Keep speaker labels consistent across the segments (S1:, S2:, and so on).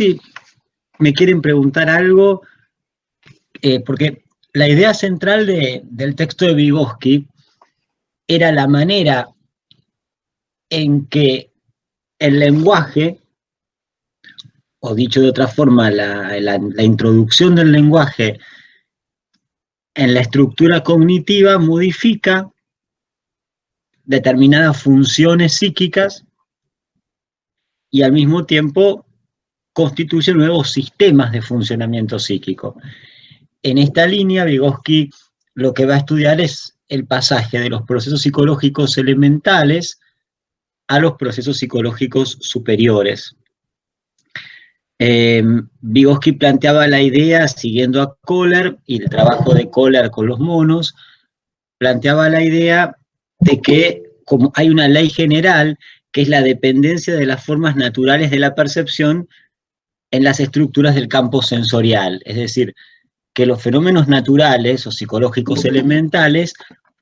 S1: si me quieren preguntar algo, porque la idea central del texto de Vygotsky era la manera en que el lenguaje, o dicho de otra forma, la introducción del lenguaje en la estructura cognitiva modifica determinadas funciones psíquicas y al mismo tiempo constituye nuevos sistemas de funcionamiento psíquico. En esta línea, Vygotsky lo que va a estudiar es el pasaje de los procesos psicológicos elementales a los procesos psicológicos superiores. Vygotsky planteaba la idea, siguiendo a Kohler y el trabajo de Kohler con los monos, planteaba la idea de que como hay una ley general, que es la dependencia de las formas naturales de la percepción en las estructuras del campo sensorial, es decir, que los fenómenos naturales o psicológicos elementales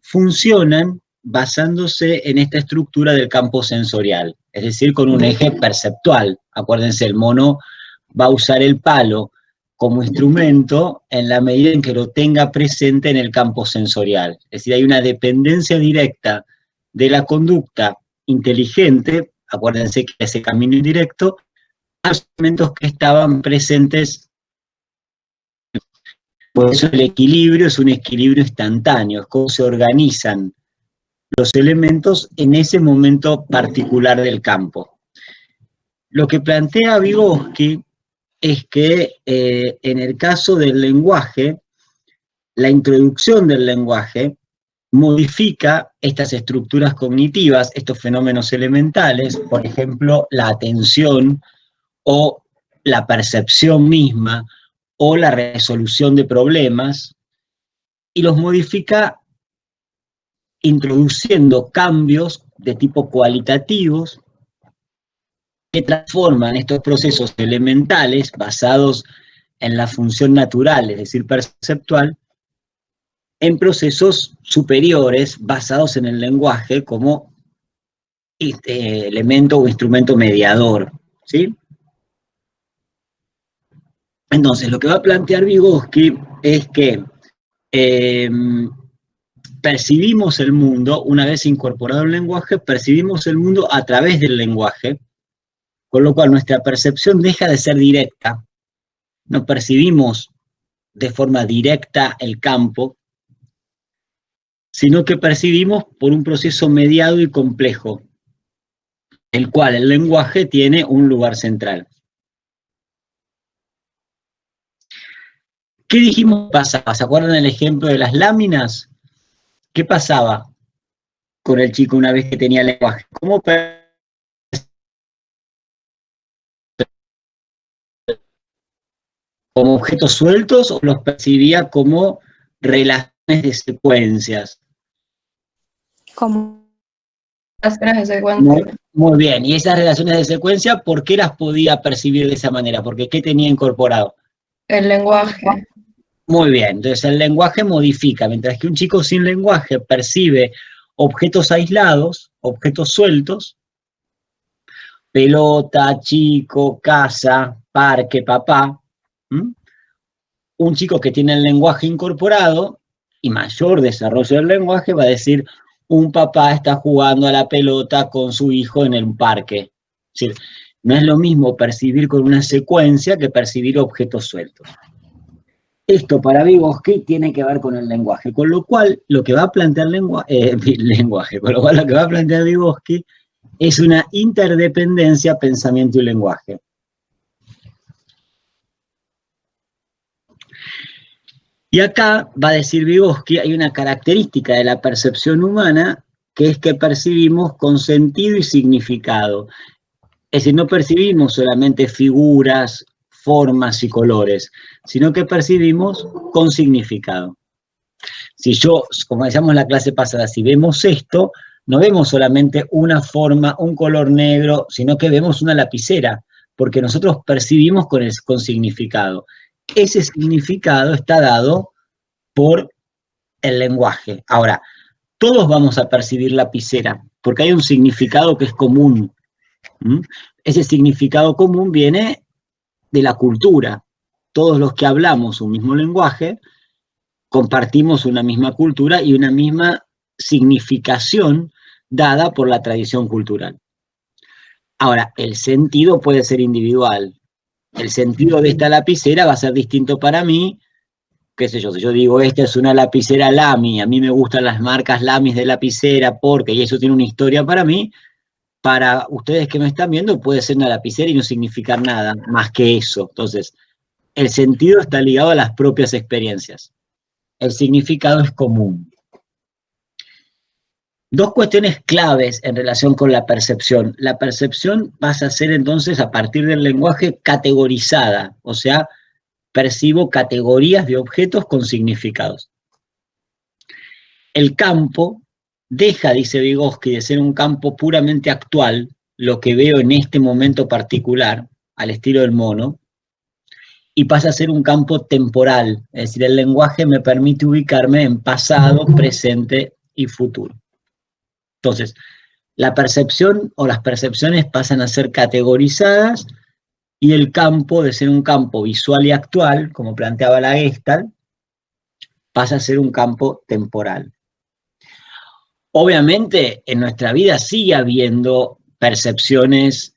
S1: funcionan basándose en esta estructura del campo sensorial, es decir, con un eje perceptual. Acuérdense, el mono va a usar el palo como instrumento en la medida en que lo tenga presente en el campo sensorial. Es decir, hay una dependencia directa de la conducta inteligente, acuérdense que ese camino indirecto, a los elementos que estaban presentes. Por eso el equilibrio es un equilibrio instantáneo, es cómo se organizan los elementos en ese momento particular del campo. Lo que plantea Vygotsky es que en el caso del lenguaje, la introducción del lenguaje modifica estas estructuras cognitivas, estos fenómenos elementales, por ejemplo, la atención o la percepción misma o la resolución de problemas, y los modifica introduciendo cambios de tipo cualitativos que transforman estos procesos elementales basados en la función natural, es decir, perceptual, en procesos superiores basados en el lenguaje como elemento o instrumento mediador, ¿sí? Entonces, lo que va a plantear Vygotsky es que percibimos el mundo, una vez incorporado el lenguaje, percibimos el mundo a través del lenguaje, con lo cual nuestra percepción deja de ser directa, no percibimos de forma directa el campo, sino que percibimos por un proceso mediado y complejo, el cual el lenguaje tiene un lugar central. ¿Qué dijimos pasaba? ¿Se acuerdan el ejemplo de las láminas? ¿Qué pasaba con el chico una vez que tenía lenguaje? ¿Cómo como objetos sueltos o los percibía como relaciones de secuencias?
S2: Como relaciones de secuencia.
S1: Muy bien, y esas relaciones de secuencia, ¿por qué las podía percibir de esa manera? Porque ¿qué tenía incorporado?
S2: El lenguaje.
S1: Muy bien, entonces el lenguaje modifica, mientras que un chico sin lenguaje percibe objetos aislados, objetos sueltos, pelota, chico, casa, parque, papá. Un chico que tiene el lenguaje incorporado y mayor desarrollo del lenguaje va a decir, un papá está jugando a la pelota con su hijo en el parque. Es decir, no es lo mismo percibir con una secuencia que percibir objetos sueltos. Esto para Vygotsky tiene que ver con el lenguaje, con lo cual lo que va a plantear Vygotsky es una interdependencia pensamiento y lenguaje. Y acá va a decir Vygotsky, hay una característica de la percepción humana que es que percibimos con sentido y significado. Es decir, no percibimos solamente figuras, formas y colores, sino que percibimos con significado. Si yo, como decíamos en la clase pasada, si vemos esto, no vemos solamente una forma, un color negro, sino que vemos una lapicera, porque nosotros percibimos con significado. Ese significado está dado por el lenguaje. Ahora, todos vamos a percibir lapicera, porque hay un significado que es común. Ese significado común viene de la cultura. Todos los que hablamos un mismo lenguaje compartimos una misma cultura y una misma significación dada por la tradición cultural. Ahora, el sentido puede ser individual. El sentido de esta lapicera va a ser distinto para mí, qué sé yo, si yo digo, esta es una lapicera Lamy, a mí me gustan las marcas Lamy de lapicera porque, y eso tiene una historia para mí, para ustedes que me están viendo puede ser una lapicera y no significar nada más que eso. Entonces, el sentido está ligado a las propias experiencias. El significado es común. Dos cuestiones claves en relación con la percepción. La percepción pasa a ser entonces, a partir del lenguaje, categorizada, o sea, percibo categorías de objetos con significados. El campo deja, dice Vygotsky, de ser un campo puramente actual, lo que veo en este momento particular, al estilo del mono, y pasa a ser un campo temporal, es decir, el lenguaje me permite ubicarme en pasado, presente y futuro. Entonces, la percepción o las percepciones pasan a ser categorizadas y el campo, de ser un campo visual y actual, como planteaba la Gestalt, pasa a ser un campo temporal. Obviamente, en nuestra vida sigue habiendo percepciones,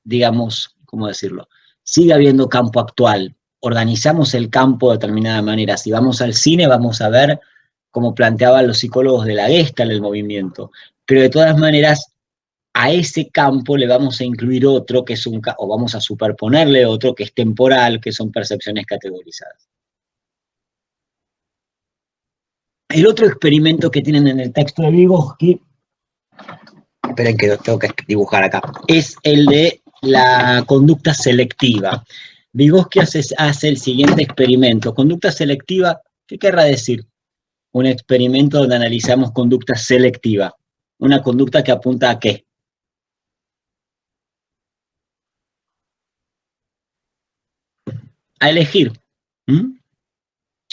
S1: digamos, ¿cómo decirlo? Sigue habiendo campo actual. Organizamos el campo de determinada manera. Si vamos al cine, vamos a ver, como planteaban los psicólogos de la Gestalt, el movimiento. Pero de todas maneras, a ese campo le vamos a incluir otro, que es o vamos a superponerle otro que es temporal, que son percepciones categorizadas. El otro experimento que tienen en el texto de Vygotsky, esperen que lo tengo que dibujar acá, es el de la conducta selectiva. Vygotsky hace el siguiente experimento. Conducta selectiva, ¿qué querrá decir? Un experimento donde analizamos conducta selectiva. Una conducta que apunta a ¿qué? A elegir.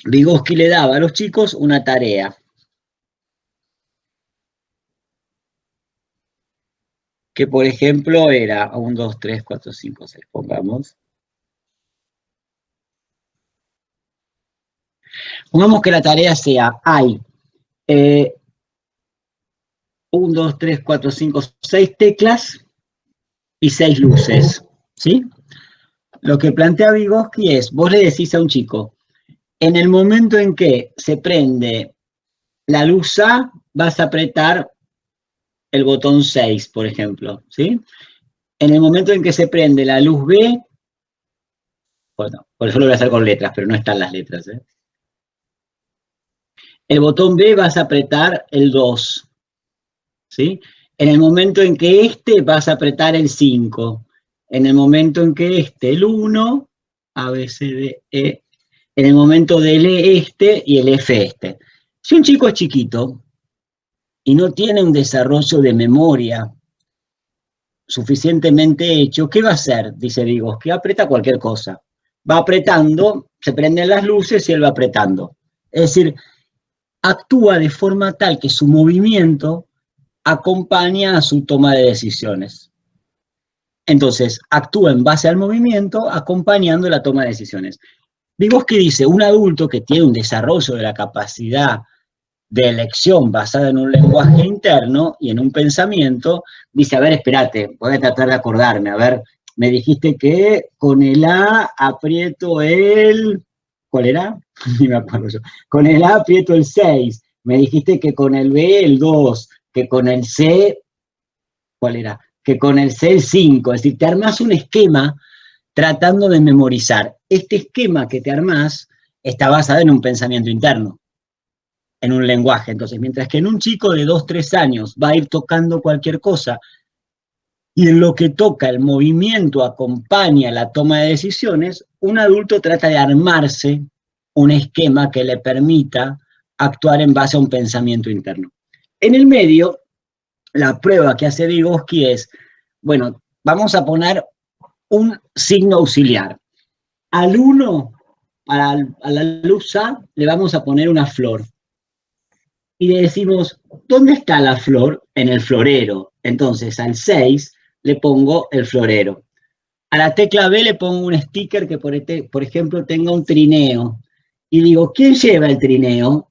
S1: Vygotsky le daba a los chicos una tarea. Que por ejemplo era 1, 2, 3, 4, 5, 6, pongamos. Pongamos que la tarea sea, hay 1, 2, 3, 4, 5, 6 teclas y 6 luces, ¿sí? Lo que plantea Vygotsky es, vos le decís a un chico, en el momento en que se prende la luz A, vas a apretar el botón 6, por ejemplo, ¿sí? En el momento en que se prende la luz B, bueno, por eso lo voy a hacer con letras, pero no están las letras, ¿eh? El botón B vas a apretar el 2, ¿sí? En el momento en que vas a apretar el 5. En el momento en que el 1, A, B, C, D, E. En el momento del E y el F . Si un chico es chiquito y no tiene un desarrollo de memoria suficientemente hecho, ¿qué va a hacer? Dice Vygotsky, aprieta cualquier cosa. Va apretando, se prenden las luces y él va apretando. Es decir, actúa de forma tal que su movimiento acompaña a su toma de decisiones. Entonces, actúa en base al movimiento, acompañando la toma de decisiones. Vygotsky dice, un adulto que tiene un desarrollo de la capacidad de elección basada en un lenguaje interno y en un pensamiento, dice, a ver, espérate, voy a tratar de acordarme, a ver, me dijiste que con el A aprieto el... ¿Cuál era? Ni me acuerdo yo. Con el A aprieto el 6, me dijiste que con el B el 2, que con el C, ¿cuál era? Que con el C el 5, es decir, te armás un esquema tratando de memorizar. Este esquema que te armás está basado en un pensamiento interno, en un lenguaje. Entonces, mientras que en un chico de 2, 3 años va a ir tocando cualquier cosa, y en lo que toca el movimiento acompaña la toma de decisiones, un adulto trata de armarse un esquema que le permita actuar en base a un pensamiento interno. En el medio, la prueba que hace Vygotsky es, bueno, vamos a poner un signo auxiliar. Al 1, a la luz A, le vamos a poner una flor. Y le decimos, ¿dónde está la flor? En el florero. Entonces, al 6 le pongo el florero. A la tecla B le pongo un sticker que, por ejemplo, tenga un trineo. Y digo, ¿quién lleva el trineo?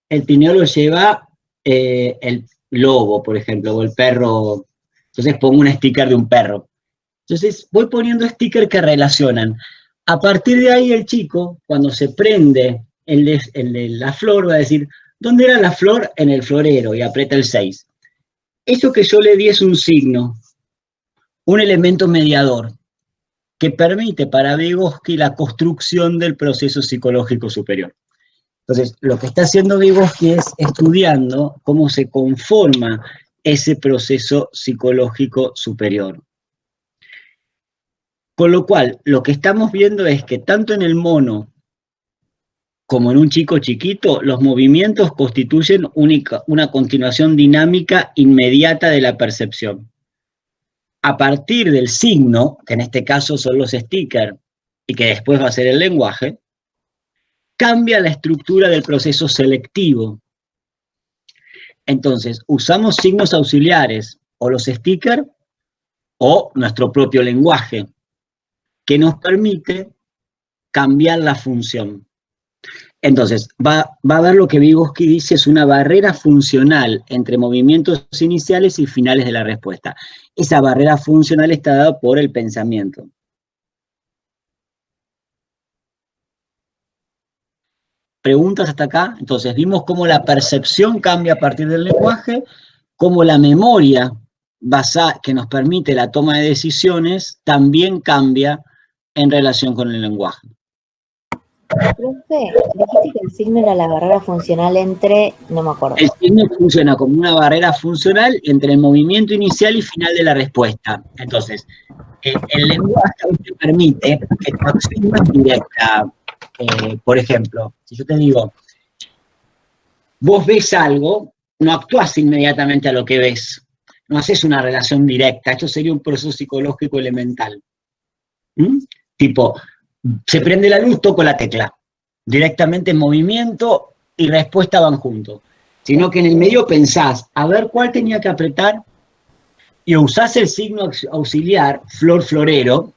S1: El trineo lo lleva el lobo, por ejemplo, o el perro. Entonces pongo un sticker de un perro. Entonces voy poniendo stickers que relacionan. A partir de ahí el chico, cuando se prende el de la flor, va a decir, ¿dónde era la flor? En el florero, y aprieta el 6. Eso que yo le di es un signo, un elemento mediador, que permite para Vygotsky la construcción del proceso psicológico superior. Entonces, lo que está haciendo Vygotsky es estudiando cómo se conforma ese proceso psicológico superior. Con lo cual, lo que estamos viendo es que tanto en el mono como en un chico chiquito, los movimientos constituyen una continuación dinámica inmediata de la percepción. A partir del signo, que en este caso son los stickers, y que después va a ser el lenguaje, cambia la estructura del proceso selectivo. Entonces, usamos signos auxiliares, o los stickers, o nuestro propio lenguaje, que nos permite cambiar la función. Entonces, va a ver lo que Vygotsky dice es una barrera funcional entre movimientos iniciales y finales de la respuesta. Esa barrera funcional está dada por el pensamiento. ¿Preguntas hasta acá? Entonces, vimos cómo la percepción cambia a partir del lenguaje, cómo la memoria que nos permite la toma de decisiones también cambia en relación con el lenguaje.
S3: Profe, dijiste que el signo era la barrera funcional entre, no me acuerdo.
S1: El signo funciona como una barrera funcional entre el movimiento inicial y final de la respuesta. Entonces, el lenguaje te permite que tu acción no es directa. Por ejemplo, si yo te digo, vos ves algo, no actúas inmediatamente a lo que ves. No haces una relación directa. Esto sería un proceso psicológico elemental. Tipo, se prende la luz, toco la tecla. Directamente movimiento y respuesta van juntos. Sino que en el medio pensás, a ver cuál tenía que apretar, y usás el signo auxiliar, flor florero,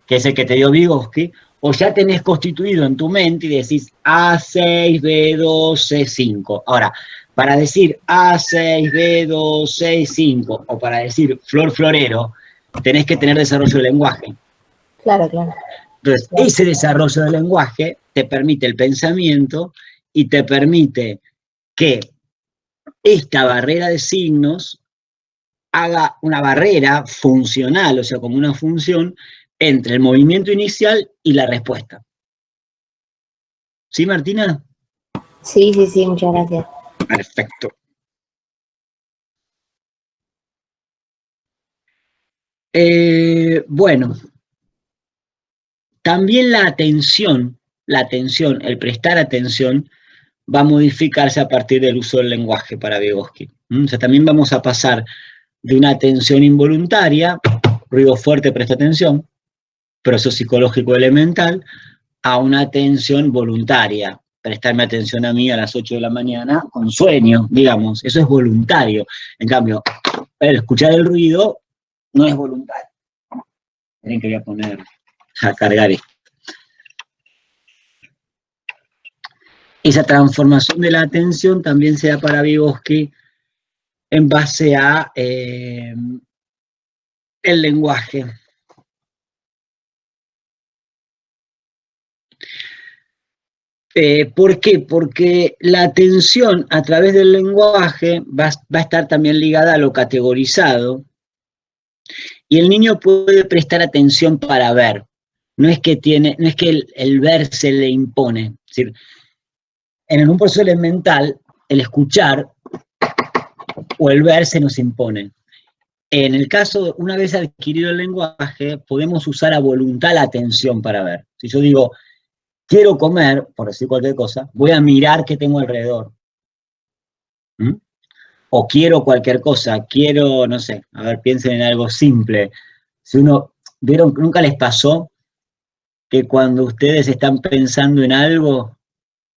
S1: que es el que te dio Vygotsky, o ya tenés constituido en tu mente y decís A6, B2, C5. Ahora, para decir A6, B2, C5, o para decir flor florero, tenés que tener desarrollo de lenguaje.
S3: Claro, claro.
S1: Entonces, ese desarrollo del lenguaje te permite el pensamiento y te permite que esta barrera de signos haga una barrera funcional, o sea, como una función entre el movimiento inicial y la respuesta. ¿Sí, Martina?
S3: Sí, muchas gracias.
S1: Perfecto. Bueno, también la atención, el prestar atención, va a modificarse a partir del uso del lenguaje para Vygotsky. O sea, también vamos a pasar de una atención involuntaria, ruido fuerte, presta atención, proceso psicológico elemental, a una atención voluntaria, prestarme atención a mí a las 8 de la mañana con sueño, digamos, eso es voluntario. En cambio, el escuchar el ruido no es voluntario. Miren que voy a poner a cargar esto. Esa transformación de la atención también se da para Vygotsky en base a el lenguaje. ¿Por qué? Porque la atención a través del lenguaje va a estar también ligada a lo categorizado, y el niño puede prestar atención para ver. No es que el ver se le impone. Es decir, en un proceso elemental, el escuchar o el ver se nos impone. En el caso, una vez adquirido el lenguaje, podemos usar a voluntad la atención para ver. Si yo digo, quiero comer, por decir cualquier cosa, voy a mirar qué tengo alrededor. O quiero cualquier cosa, quiero, no sé, a ver, piensen en algo simple. Si ¿vieron, nunca les pasó que cuando ustedes están pensando en algo,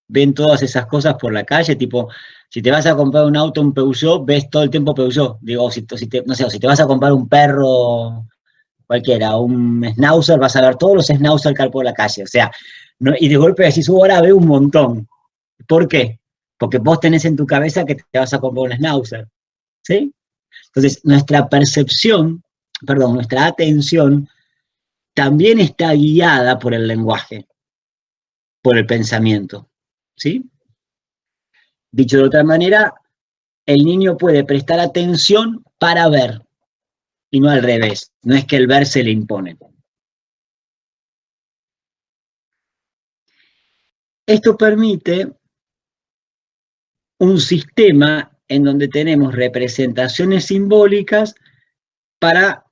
S1: ven todas esas cosas por la calle? Tipo, si te vas a comprar un auto, un Peugeot, ves todo el tiempo Peugeot. Digo, si te vas a comprar un perro cualquiera, un schnauzer, vas a ver todos los schnauzer que hay por la calle, o sea, no, y de golpe decís, ahora veo un montón. ¿Por qué? Porque vos tenés en tu cabeza que te vas a comprar un schnauzer, ¿sí? Entonces, nuestra percepción, perdón, nuestra atención también está guiada por el lenguaje, por el pensamiento, ¿sí? Dicho de otra manera, el niño puede prestar atención para ver, y no al revés, no es que el ver se le impone. Esto permite un sistema en donde tenemos representaciones simbólicas para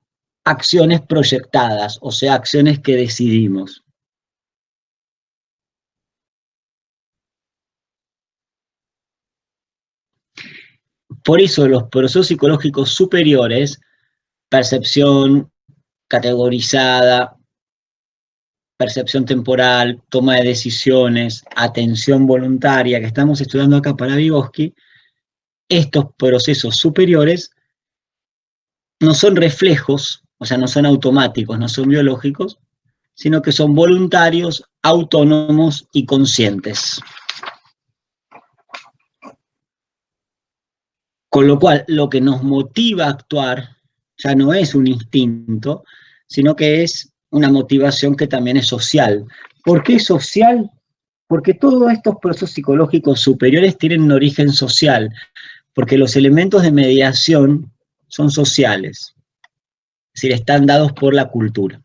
S1: acciones proyectadas, o sea, acciones que decidimos. Por eso los procesos psicológicos superiores, percepción categorizada, percepción temporal, toma de decisiones, atención voluntaria, que estamos estudiando acá para Vygotsky, estos procesos superiores no son reflejos, o sea, no son automáticos, no son biológicos, sino que son voluntarios, autónomos y conscientes. Con lo cual, lo que nos motiva a actuar ya no es un instinto, sino que es una motivación que también es social. ¿Por qué social? Porque todos estos procesos psicológicos superiores tienen un origen social, porque los elementos de mediación son sociales, es decir, están dados por la cultura.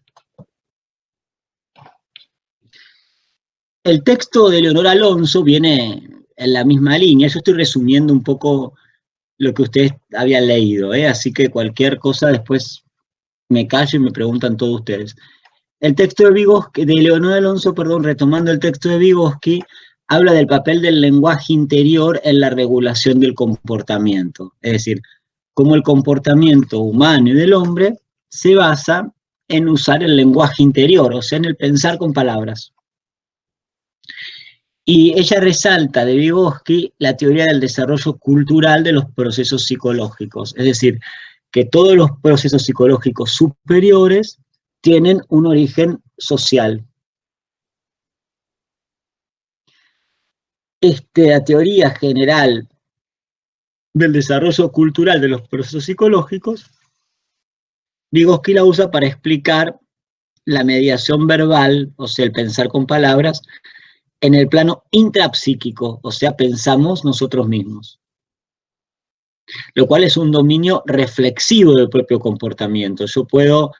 S1: El texto de Leonor Alonso viene en la misma línea, yo estoy resumiendo un poco lo que ustedes habían leído, así que cualquier cosa después me callo y me preguntan todos ustedes. El texto de Vygotsky, de Leonor Alonso, perdón, retomando el texto de Vygotsky, habla del papel del lenguaje interior en la regulación del comportamiento, es decir, cómo el comportamiento humano y del hombre se basa en usar el lenguaje interior, o sea, en el pensar con palabras. Y ella resalta de Vygotsky la teoría del desarrollo cultural de los procesos psicológicos, es decir, que todos los procesos psicológicos superiores tienen un origen social. Esta teoría general del desarrollo cultural de los procesos psicológicos, Vygotsky la usa para explicar la mediación verbal, o sea, el pensar con palabras, en el plano intrapsíquico, o sea, pensamos nosotros mismos. Lo cual es un dominio reflexivo del propio comportamiento. Yo puedo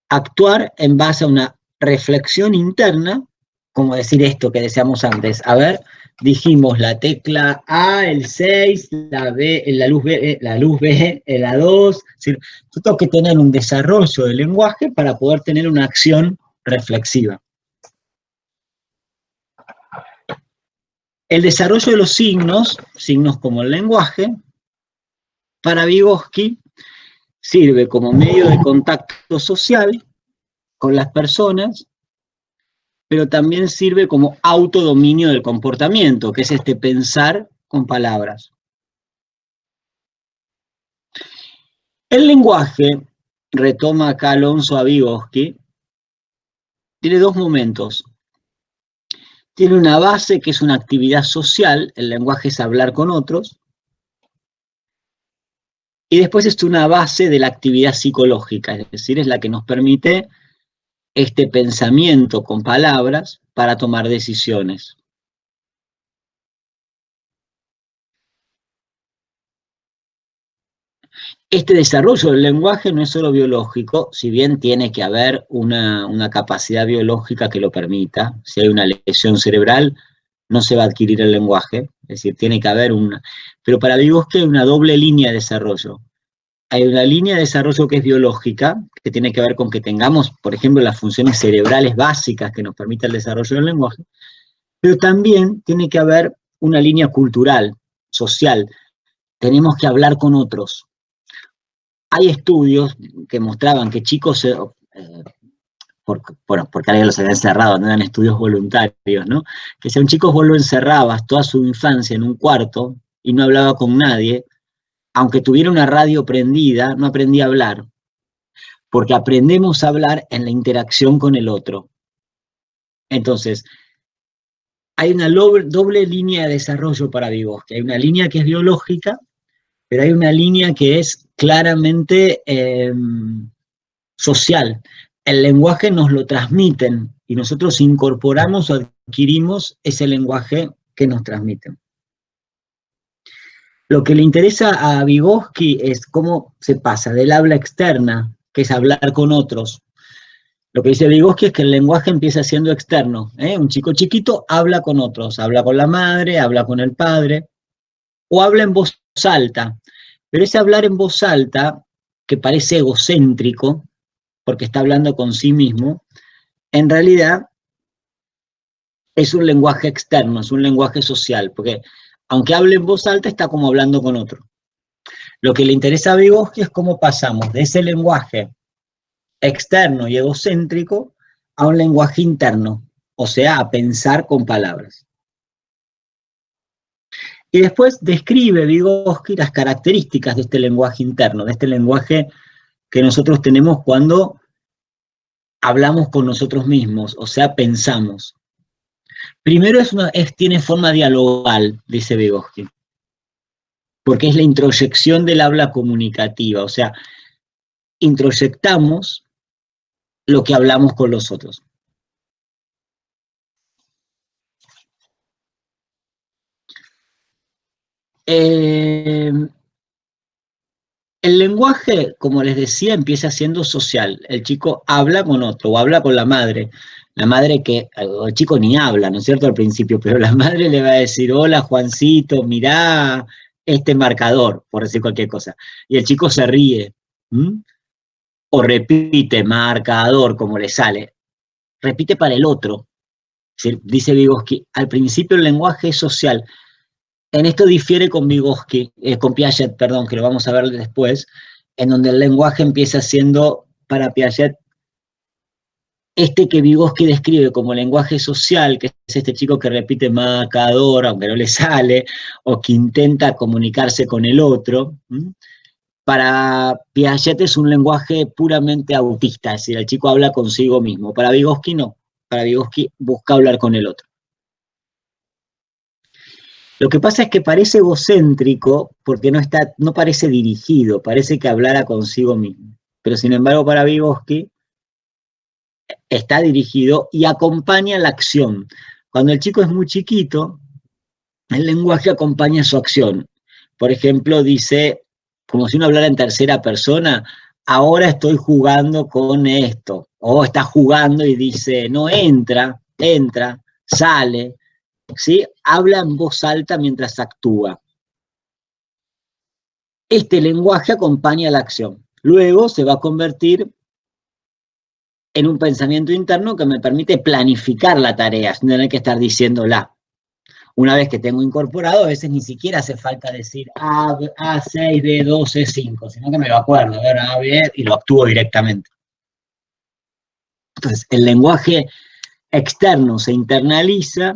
S1: actuar en base a una reflexión interna, como decir esto que decíamos antes. A ver, dijimos la tecla A, el 6, la B, la luz B, la 2. Es decir, yo tengo que tener un desarrollo del lenguaje para poder tener una acción reflexiva. El desarrollo de los signos, signos como el lenguaje, para Vygotsky sirve como medio de contacto social con las personas, pero también sirve como autodominio del comportamiento, que es este pensar con palabras. El lenguaje, retoma acá Alonso a Vygotsky, tiene dos momentos. Tiene una base que es una actividad social, el lenguaje es hablar con otros, y después es una base de la actividad psicológica, es decir, es la que nos permite este pensamiento con palabras para tomar decisiones. Este desarrollo del lenguaje no es solo biológico, si bien tiene que haber una capacidad biológica que lo permita. Si hay una lesión cerebral, no se va a adquirir el lenguaje, es decir, tiene que haber una... Pero para Vygotsky hay una doble línea de desarrollo. Hay una línea de desarrollo que es biológica, que tiene que ver con que tengamos, por ejemplo, las funciones cerebrales básicas que nos permiten el desarrollo del lenguaje, pero también tiene que haber una línea cultural, social. Tenemos que hablar con otros. Hay estudios que mostraban que chicos, porque alguien los había encerrado, no eran estudios voluntarios, ¿no? Que si a un chico vos lo encerrabas toda su infancia en un cuarto y no hablaba con nadie, aunque tuviera una radio prendida, no aprendía a hablar. porque aprendemos a hablar en la interacción con el otro. Entonces, hay una doble línea de desarrollo para Vygotsky. Hay una línea que es biológica, pero hay una línea que es claramente social. El lenguaje nos lo transmiten y nosotros incorporamos o adquirimos ese lenguaje que nos transmiten. Lo que le interesa a Vygotsky es cómo se pasa del habla externa, que es hablar con otros. Lo que dice Vygotsky es que el lenguaje empieza siendo externo. Un chico chiquito habla con otros, habla con la madre, habla con el padre, o habla en voz alta. Pero ese hablar en voz alta, que parece egocéntrico, porque está hablando con sí mismo, en realidad es un lenguaje externo, es un lenguaje social, porque aunque hable en voz alta, está como hablando con otro. Lo que le interesa a Vygotsky es cómo pasamos de ese lenguaje externo y egocéntrico a un lenguaje interno, o sea, a pensar con palabras. Y después describe Vygotsky las características de este lenguaje interno, de este lenguaje que nosotros tenemos cuando hablamos con nosotros mismos, o sea, pensamos. Primero tiene forma dialogal, dice Vygotsky, porque es la introyección del habla comunicativa, o sea, introyectamos lo que hablamos con los otros. El lenguaje, como les decía, empieza siendo social. El chico habla con otro, o habla con la madre. La madre que, el chico ni habla, ¿no es cierto?, al principio, pero la madre le va a decir, hola Juancito, mirá este marcador, por decir cualquier cosa. Y el chico se ríe, o repite, marcador, como le sale. Repite para el otro. Dice Vygotsky, al principio el lenguaje es social. En esto difiere con Vygotsky, con Piaget, perdón, que lo vamos a ver después, en donde el lenguaje empieza siendo, para Piaget, este que Vygotsky describe como lenguaje social, que es este chico que repite marcador, aunque no le sale, o que intenta comunicarse con el otro. Para Piaget es un lenguaje puramente autista, es decir, el chico habla consigo mismo. Para Vygotsky no, para Vygotsky busca hablar con el otro. Lo que pasa es que parece egocéntrico porque no parece dirigido, parece que hablara consigo mismo. Pero sin embargo para Vygotsky está dirigido y acompaña la acción. Cuando el chico es muy chiquito, el lenguaje acompaña su acción. Por ejemplo, dice, como si uno hablara en tercera persona, ahora estoy jugando con esto. O está jugando y dice, no, entra, sale. ¿Sí? Habla en voz alta mientras actúa. Este lenguaje acompaña la acción. Luego se va a convertir en un pensamiento interno que me permite planificar la tarea, sin tener que estar diciéndola. Una vez que tengo incorporado, a veces ni siquiera hace falta decir A6, B12, 5, sino que me lo acuerdo, a ver, A, B, y lo actúo directamente. Entonces, el lenguaje externo se internaliza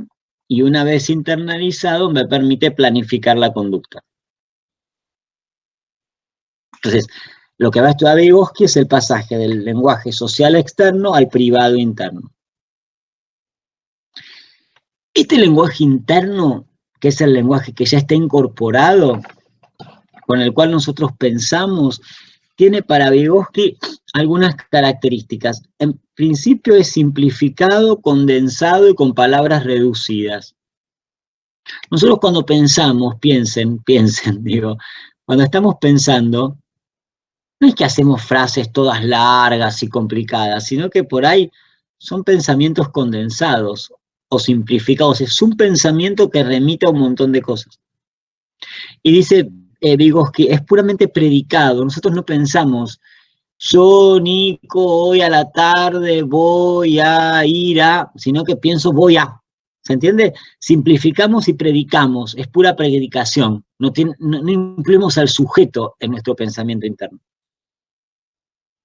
S1: y una vez internalizado me permite planificar la conducta. Entonces, lo que va a estudiar Vygotsky es el pasaje del lenguaje social externo al privado interno. Este lenguaje interno, que es el lenguaje que ya está incorporado, con el cual nosotros pensamos, tiene para Vygotsky algunas características. En principio es simplificado, condensado y con palabras reducidas. Nosotros cuando pensamos, piensen, digo, cuando estamos pensando, no es que hacemos frases todas largas y complicadas, sino que por ahí son pensamientos condensados o simplificados. Es un pensamiento que remite a un montón de cosas. Y dice Vygotsky, es puramente predicado. Nosotros no pensamos, yo, Nico, hoy a la tarde voy a ir a, sino que pienso voy a. ¿Se entiende? Simplificamos y predicamos, es pura predicación. No incluimos al sujeto en nuestro pensamiento interno.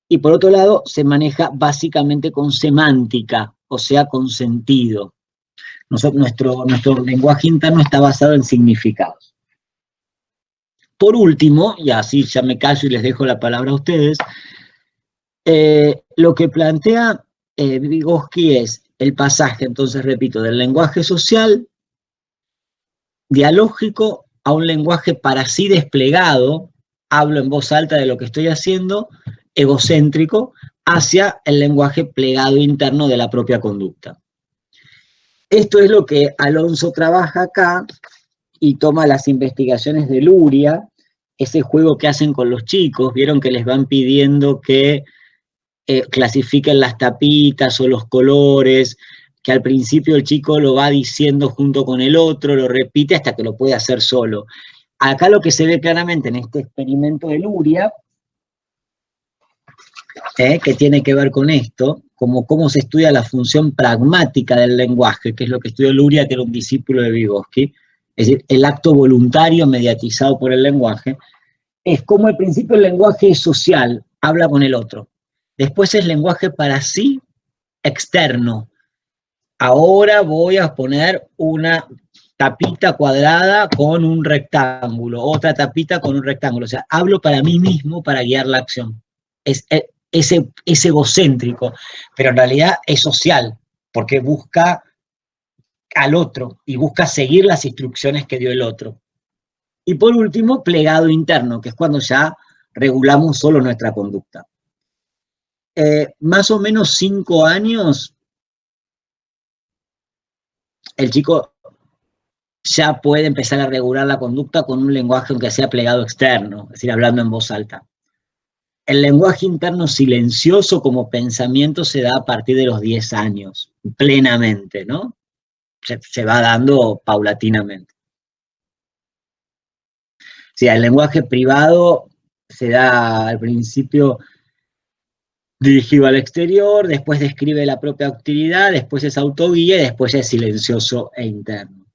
S1: Y por otro lado, se maneja básicamente con semántica, o sea, con sentido. Nuestro lenguaje interno está basado en significados. Por último, y así ya me callo y les dejo la palabra a ustedes, Lo que plantea Vygotsky es el pasaje, entonces repito, del lenguaje social, dialógico, a un lenguaje para sí desplegado, hablo en voz alta de lo que estoy haciendo, egocéntrico, hacia el lenguaje plegado interno de la propia conducta. Esto es lo que Alonso trabaja acá y toma las investigaciones de Luria, ese juego que hacen con los chicos, vieron que les van pidiendo que clasifiquen las tapitas o los colores, que al principio el chico lo va diciendo junto con el otro, lo repite hasta que lo puede hacer solo. Acá lo que se ve claramente en este experimento de Luria, que tiene que ver con esto, como cómo se estudia la función pragmática del lenguaje, que es lo que estudió Luria, que era un discípulo de Vygotsky, es decir, el acto voluntario mediatizado por el lenguaje, es como al principio el lenguaje es social, habla con el otro. Después es lenguaje para sí externo. Ahora voy a poner una tapita cuadrada con un rectángulo, otra tapita con un rectángulo. O sea, hablo para mí mismo para guiar la acción. Es egocéntrico, pero en realidad es social, porque busca al otro y busca seguir las instrucciones que dio el otro. Y por último, plegado interno, que es cuando ya regulamos solo nuestra conducta. Más o menos 5 años, el chico ya puede empezar a regular la conducta con un lenguaje aunque sea plegado externo, es decir, hablando en voz alta. El lenguaje interno silencioso como pensamiento se da a partir de los 10 años, plenamente, ¿no? Se va dando paulatinamente. O sea, el lenguaje privado se da al principio dirigido al exterior, después describe la propia actividad, después es autoguía y después es silencioso e interno.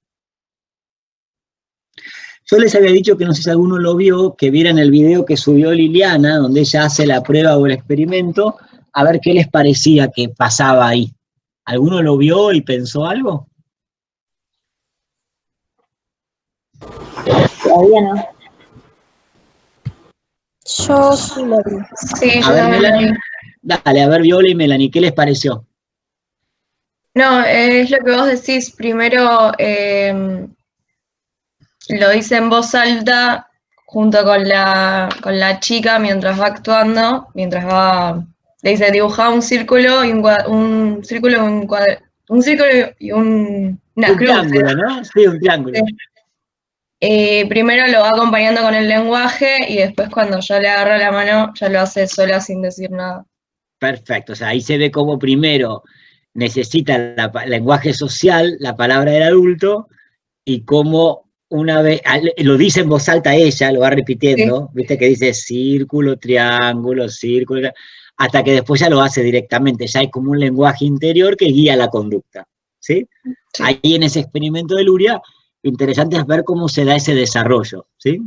S1: Yo les había dicho que no sé si alguno lo vio, que vieran el video que subió Liliana, donde ella hace la prueba o el experimento, a ver qué les parecía que pasaba ahí. ¿Alguno lo vio y pensó algo?
S3: Todavía no.
S4: Yo sí lo vi.
S2: Sí,
S1: A
S2: yo
S1: ver,
S2: también lo
S1: Melanie.
S2: vi.
S1: Dale, a ver, Viola y Melanie, ¿qué les pareció?
S2: No, es lo que vos decís. Primero lo dice en voz alta junto con la chica mientras va actuando, mientras va, le dice dibujar un círculo y un círculo y un círculo y una
S1: Un
S2: cruz.
S1: triángulo, ¿no? Sí, un triángulo.
S2: Primero lo va acompañando con el lenguaje y después cuando ya le agarra la mano ya lo hace sola sin decir nada.
S1: Perfecto, o sea, ahí se ve como primero necesita el lenguaje social, la palabra del adulto, y cómo una vez, lo dice en voz alta ella, lo va repitiendo, viste que dice círculo, triángulo, círculo, hasta que después ya lo hace directamente, ya hay como un lenguaje interior que guía la conducta, ¿sí?
S2: Sí.
S1: Ahí en ese experimento de Luria, interesante es ver cómo se da ese desarrollo, ¿sí?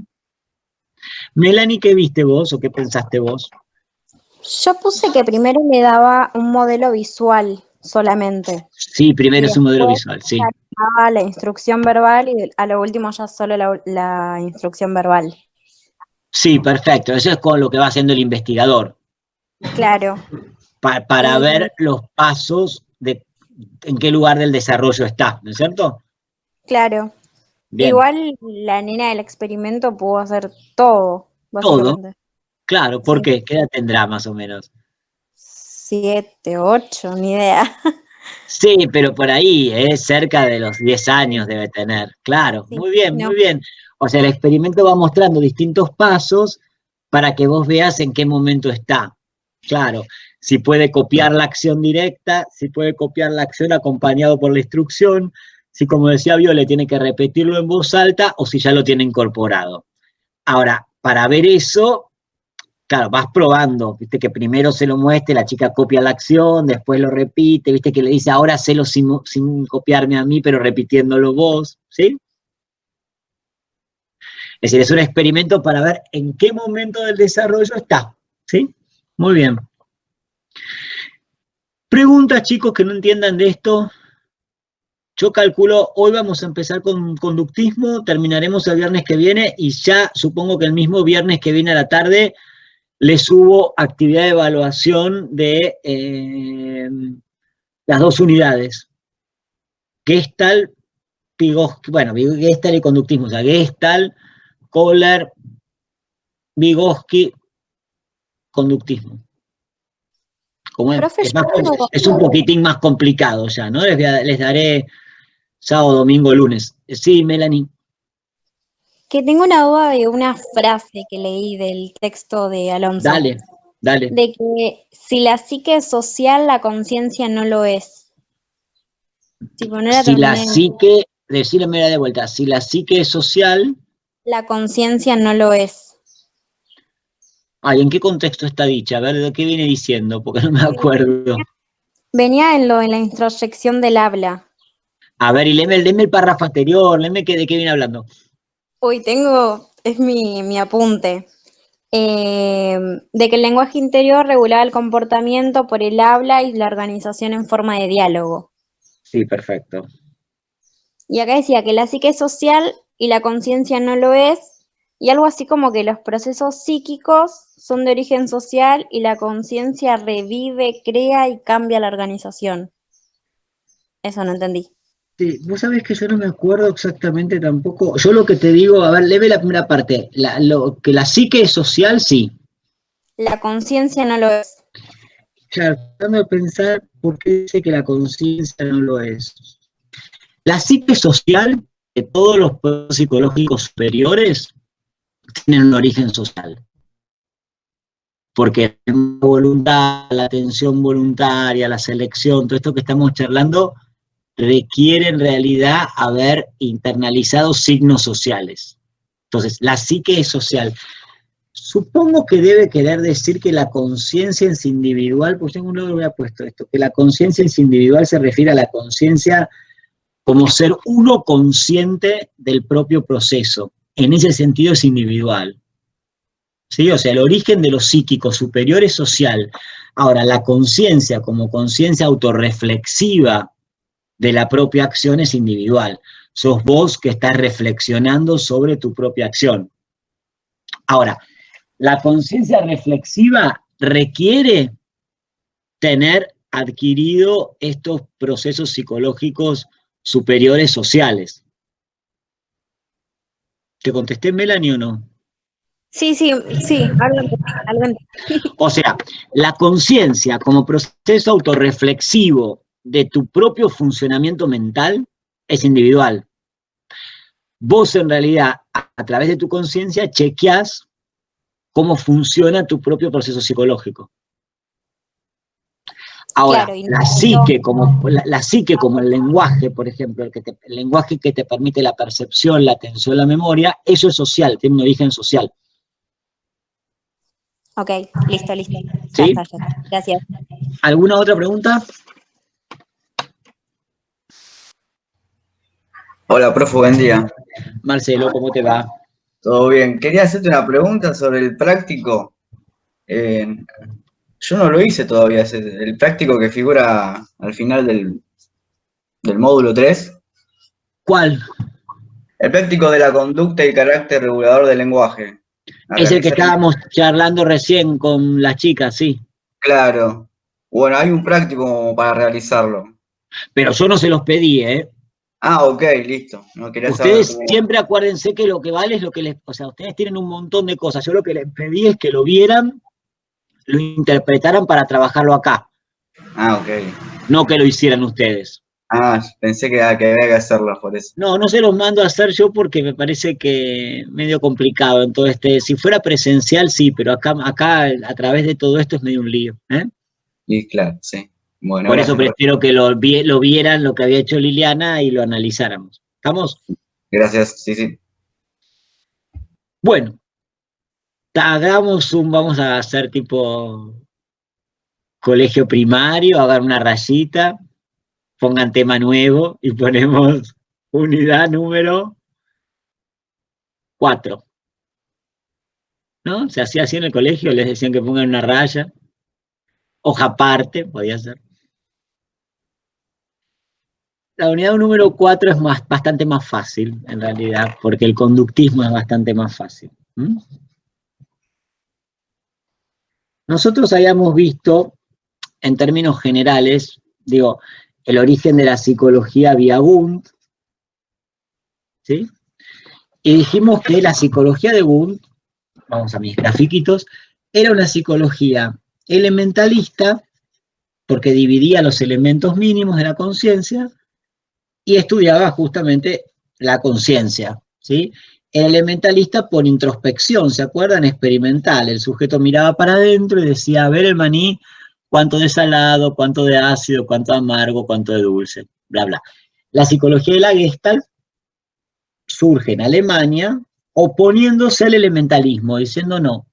S1: Melanie, ¿qué viste vos o qué pensaste vos?
S4: Yo puse que primero le daba un modelo visual solamente.
S1: Sí, primero
S4: Y
S1: es un modelo
S4: después
S1: visual, sí.
S4: daba la instrucción verbal y a lo último ya solo la instrucción verbal.
S1: Sí, perfecto, eso es con lo que va haciendo el investigador,
S4: Claro.
S1: para
S4: Y
S1: ver los pasos de en qué lugar del desarrollo está, ¿no es cierto?
S4: claro.
S1: Bien,
S4: Igual la nena del experimento pudo hacer todo,
S1: todo,
S4: básicamente.
S1: claro, ¿por
S4: Sí.
S1: qué? ¿Qué edad tendrá más o menos?
S4: 7, 8, ni idea.
S1: Sí, pero por ahí, cerca de los 10 años debe tener, claro,
S4: Sí,
S1: muy bien,
S4: no.
S1: muy bien. O sea, el experimento va mostrando distintos pasos para que vos veas en qué momento está. Claro, si puede copiar la acción directa, si puede copiar la acción acompañado por la instrucción, si como decía Viole tiene que repetirlo en voz alta o si ya lo tiene incorporado. Ahora, para ver eso, claro, vas probando, viste que primero se lo muestre, la chica copia la acción, después lo repite, viste que le dice ahora hacelo sin copiarme a mí, pero repitiéndolo vos, ¿sí? Es decir, es un experimento para ver en qué momento del desarrollo está, ¿sí? Muy bien. Preguntas, chicos, que no entiendan de esto. Yo calculo, hoy vamos a empezar con conductismo, terminaremos el viernes que viene y ya supongo que el mismo viernes que viene a la tarde le subo actividad de evaluación de las 2 unidades. Gestalt, Vygotsky, bueno, Gestalt y conductismo, o sea, Gestalt, Kohler, Vygotsky, conductismo. Como
S4: Profe,
S1: es,
S4: yo tengo,
S1: es un poquitín más complicado ya, ¿no? Les daré sábado, domingo, lunes. Sí, Melanie.
S4: que tengo una duda de una frase que leí del texto de Alonso,
S1: Dale, dale.
S4: de que si la psique es social, la conciencia no lo es. Tipo, no la
S1: Si la
S4: terminé.
S1: psique, decímela de vuelta, si la psique es social,
S4: La conciencia no lo es.
S1: ay, ¿en qué contexto está dicha? A ver, ¿de qué viene diciendo? Porque no me acuerdo.
S4: Venía en la introyección del habla.
S1: A ver, y léeme el párrafo anterior, léeme de qué viene hablando.
S4: Hoy es mi apunte. De que el lenguaje interior regulaba el comportamiento por el habla y la organización en forma de diálogo.
S1: Sí, perfecto.
S4: Y acá decía que la psique es social y la conciencia no lo es, y algo así como que los procesos psíquicos son de origen social y la conciencia revive, crea y cambia la organización. Eso no entendí.
S1: Sí, vos sabés que yo no me acuerdo exactamente tampoco. Yo lo que te digo, a ver, léeme la primera parte. Que la psique es social, sí.
S4: La conciencia no lo es.
S1: Ya, tratando de pensar por qué dice que la conciencia no lo es. La psique social de todos los procesos psicológicos superiores tienen un origen social. Porque la voluntad, la atención voluntaria, la selección, todo esto que estamos charlando, requiere en realidad haber internalizado signos sociales. Entonces, la psique es social. Supongo que debe querer decir que la conciencia en sí individual, pues tengo un logro que había puesto esto, que la conciencia en sí individual se refiere a la conciencia como ser uno consciente del propio proceso. En ese sentido es individual. ¿Sí? O sea, el origen de lo psíquico superior es social. Ahora, la conciencia como conciencia autorreflexiva de la propia acción es individual. Sos vos que estás reflexionando sobre tu propia acción. Ahora, la conciencia reflexiva requiere tener adquirido estos procesos psicológicos superiores sociales. ¿Te contesté, Melanie, o no?
S4: Sí, algo entendí.
S1: O sea, la conciencia como proceso autorreflexivo de tu propio funcionamiento mental es individual. Vos en realidad, a través de tu conciencia, chequeás cómo funciona tu propio proceso psicológico. Ahora,
S4: Claro, y
S1: la psique como el lenguaje, por ejemplo, el lenguaje que te permite la percepción, la atención, la memoria, eso es social, tiene un origen social.
S4: ok, listo. Ya
S1: ¿Sí?
S4: está. Gracias.
S1: ¿Alguna otra pregunta?
S5: Hola, profe, buen día.
S1: Marcelo, ¿cómo te va?
S5: ¿Todo bien? Quería hacerte una pregunta sobre el práctico. Yo no lo hice todavía, el práctico que figura al final del módulo 3.
S1: ¿Cuál?
S5: El práctico de la conducta y carácter regulador del lenguaje. A
S1: Es el que
S5: realizar
S1: estábamos charlando recién con las chicas, sí.
S5: Claro. Bueno, hay un práctico como para realizarlo.
S1: Pero yo no se los pedí, ¿eh?
S5: Ah, ok, listo. No quería saber
S1: Ustedes
S5: cómo.
S1: siempre acuérdense que lo que vale es lo que les... O sea, ustedes tienen un montón de cosas. Yo lo que les pedí es que lo vieran, lo interpretaran para trabajarlo acá.
S5: Ah, ok.
S1: No que lo hicieran ustedes.
S5: Ah, pensé que había que hacerlo por eso.
S1: No se los mando a hacer yo porque me parece que medio complicado. Entonces, si fuera presencial, sí, pero acá a través de todo esto es medio un lío. ¿Eh?
S5: Y claro, sí. Bueno,
S1: Por eso
S5: gracias.
S1: prefiero que lo vieran lo que había hecho Liliana y lo analizáramos. ¿Estamos?
S5: Gracias, sí.
S1: Bueno, vamos a hacer tipo colegio primario, hagan una rayita, pongan tema nuevo y ponemos unidad número 4. ¿No? Se hacía así en el colegio, les decían que pongan una raya, hoja aparte, podía ser. La unidad número 4 es bastante más fácil, en realidad, porque el conductismo es bastante más fácil. ¿Mm? nosotros habíamos visto, en términos generales, digo, el origen de la psicología vía Wundt, ¿sí? Y dijimos que la psicología de Wundt, vamos a mis grafiquitos, era una psicología elementalista, porque dividía los elementos mínimos de la conciencia y estudiaba justamente la conciencia, ¿sí? El elementalista por introspección, ¿se acuerdan? Experimental. El sujeto miraba para adentro y decía, a ver el maní, cuánto de salado, cuánto de ácido, cuánto de amargo, cuánto de dulce, bla, bla. La psicología de la Gestalt surge en Alemania oponiéndose al elementalismo, diciendo no.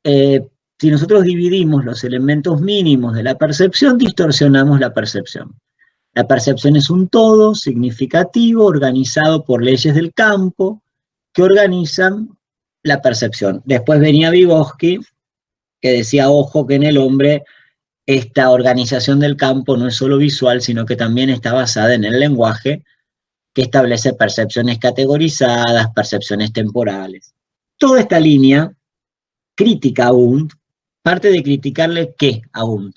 S1: Si nosotros dividimos los elementos mínimos de la percepción, distorsionamos la percepción. La percepción es un todo significativo organizado por leyes del campo que organizan la percepción. Después venía Vygotsky, que decía, ojo, que en el hombre esta organización del campo no es solo visual, sino que también está basada en el lenguaje, que establece percepciones categorizadas, percepciones temporales. Toda esta línea crítica a Wundt, parte de criticarle ¿qué a Wundt?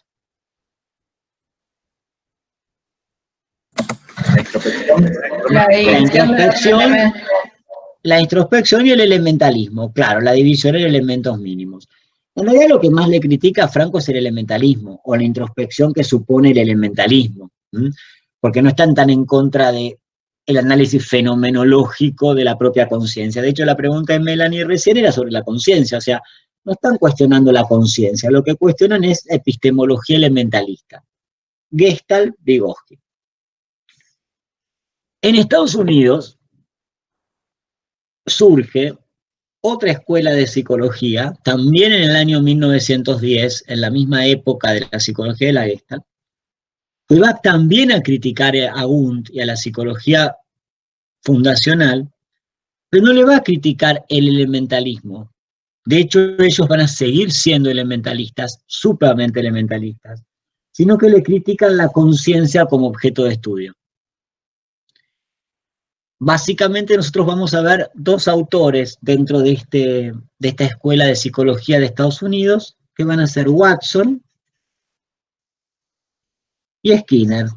S1: La introspección y el elementalismo, claro, la división en elementos mínimos. En realidad lo que más le critica a Franco es el elementalismo, o la introspección que supone el elementalismo, porque no están tan en contra de el análisis fenomenológico de la propia conciencia. De hecho, la pregunta de Melanie recién era sobre la conciencia, o sea, no están cuestionando la conciencia, lo que cuestionan es epistemología elementalista. Gestalt, Vygotsky. En Estados Unidos surge otra escuela de psicología, también en el año 1910, en la misma época de la psicología de la Gestalt, que va también a criticar a Wundt y a la psicología fundacional, pero no le va a criticar el elementalismo. De hecho, ellos van a seguir siendo elementalistas, supremamente elementalistas, sino que le critican la conciencia como objeto de estudio. Básicamente nosotros vamos a ver dos autores dentro de esta escuela de psicología de Estados Unidos, que van a ser Watson y Skinner.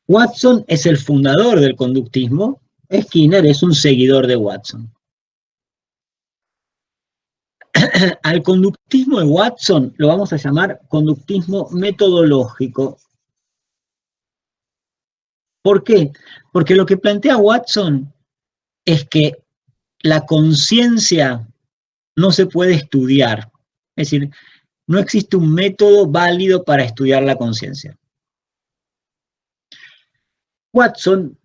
S1: Watson es el fundador del conductismo, Skinner es un seguidor de Watson. Al conductismo de Watson lo vamos a llamar conductismo metodológico. ¿Por qué? Porque lo que plantea Watson es que la conciencia no se puede estudiar. Es decir, no existe un método válido para estudiar la conciencia. Watson,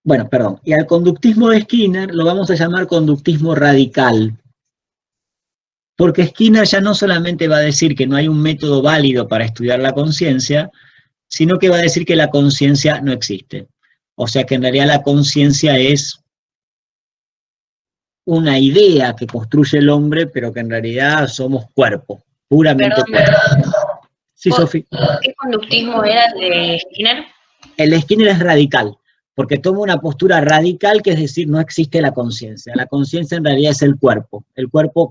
S1: bueno, perdón, y al conductismo de Skinner lo vamos a llamar conductismo radical. Porque Skinner ya no solamente va a decir que no hay un método válido para estudiar la conciencia, sino que va a decir que la conciencia no existe. O sea que en realidad la conciencia es una idea que construye el hombre, pero que en realidad somos cuerpo, puramente cuerpo. Sí, Sofi.
S6: ¿Qué conductismo era el de Skinner?
S1: El de Skinner es radical, porque toma una postura radical, que es decir, no existe la conciencia. La conciencia en realidad es el cuerpo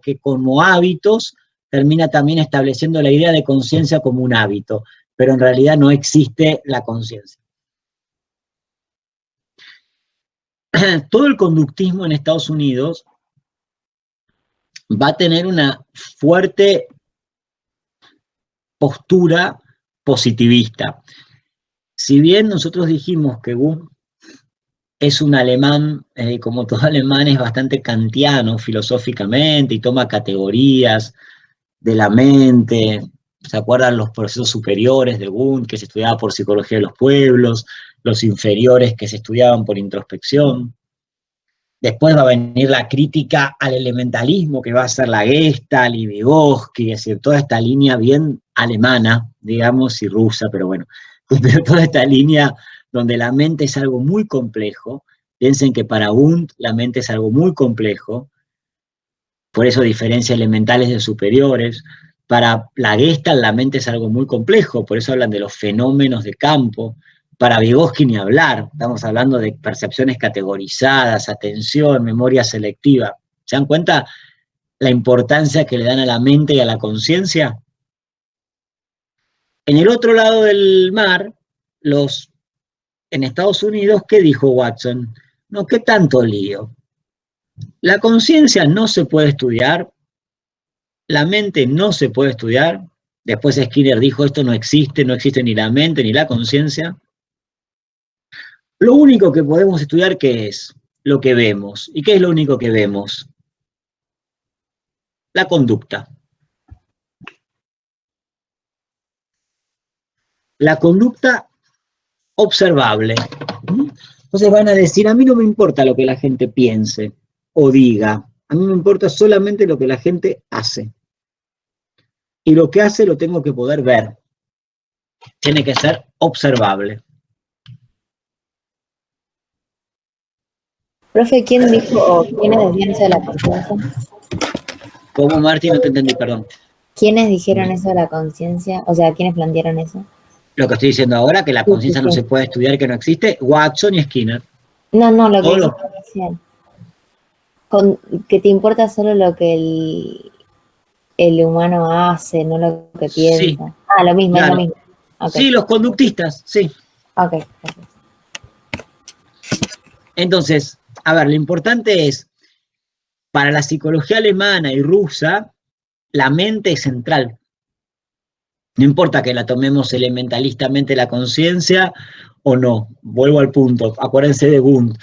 S1: que como hábitos termina también estableciendo la idea de conciencia como un hábito, pero en realidad no existe la conciencia. Todo el conductismo en Estados Unidos va a tener una fuerte postura positivista. Si bien nosotros dijimos que Wundt es un alemán, como todo alemán, es bastante kantiano filosóficamente y toma categorías de la mente. ¿Se acuerdan los procesos superiores de Wundt, que se estudiaba por psicología de los pueblos, los inferiores que se estudiaban por introspección? Después va a venir la crítica al elementalismo, que va a ser la Gestalt y Vygotsky, es decir, toda esta línea bien alemana, digamos, y rusa, pero bueno, toda esta línea donde la mente es algo muy complejo. Piensen que para Wundt la mente es algo muy complejo, por eso diferencia elementales de superiores. Para la Gestalt la mente es algo muy complejo, por eso hablan de los fenómenos de campo. Para Vygotsky ni hablar, estamos hablando de percepciones categorizadas, atención, memoria selectiva, ¿Se dan cuenta la importancia que le dan a la mente y a la conciencia? En el otro lado del mar, en Estados Unidos, ¿qué dijo Watson? No, ¿qué tanto lío? La conciencia no se puede estudiar, la mente no se puede estudiar. Después Skinner dijo, esto no existe ni la mente ni la conciencia. Lo único que podemos estudiar, ¿qué es? Lo que vemos. ¿Y qué es lo único que vemos? La conducta. La conducta observable. Entonces van a decir, a mí no me importa lo que la gente piense o diga, a mí me importa solamente lo que la gente hace. Y lo que hace lo tengo que poder ver. Tiene que ser observable.
S3: Profe, ¿quién dijo o quiénes decían eso de la conciencia?
S1: ¿Cómo, Martín? No te entendí, perdón.
S3: ¿Quiénes dijeron eso de la conciencia? O sea, ¿quiénes plantearon eso?
S1: Lo que estoy diciendo ahora, que la conciencia no se puede estudiar, que no existe, Watson y Skinner.
S3: No, lo que dijo recién. Que te importa solo lo que el humano hace, no lo que piensa.
S1: Sí,
S3: lo mismo,
S1: claro.
S3: es lo mismo. Okay.
S1: Sí, los conductistas, sí.
S3: Ok.
S1: Entonces, a ver, lo importante es, para la psicología alemana y rusa, la mente es central. No importa que la tomemos elementalistamente la conciencia o no. Vuelvo al punto. Acuérdense de Wundt.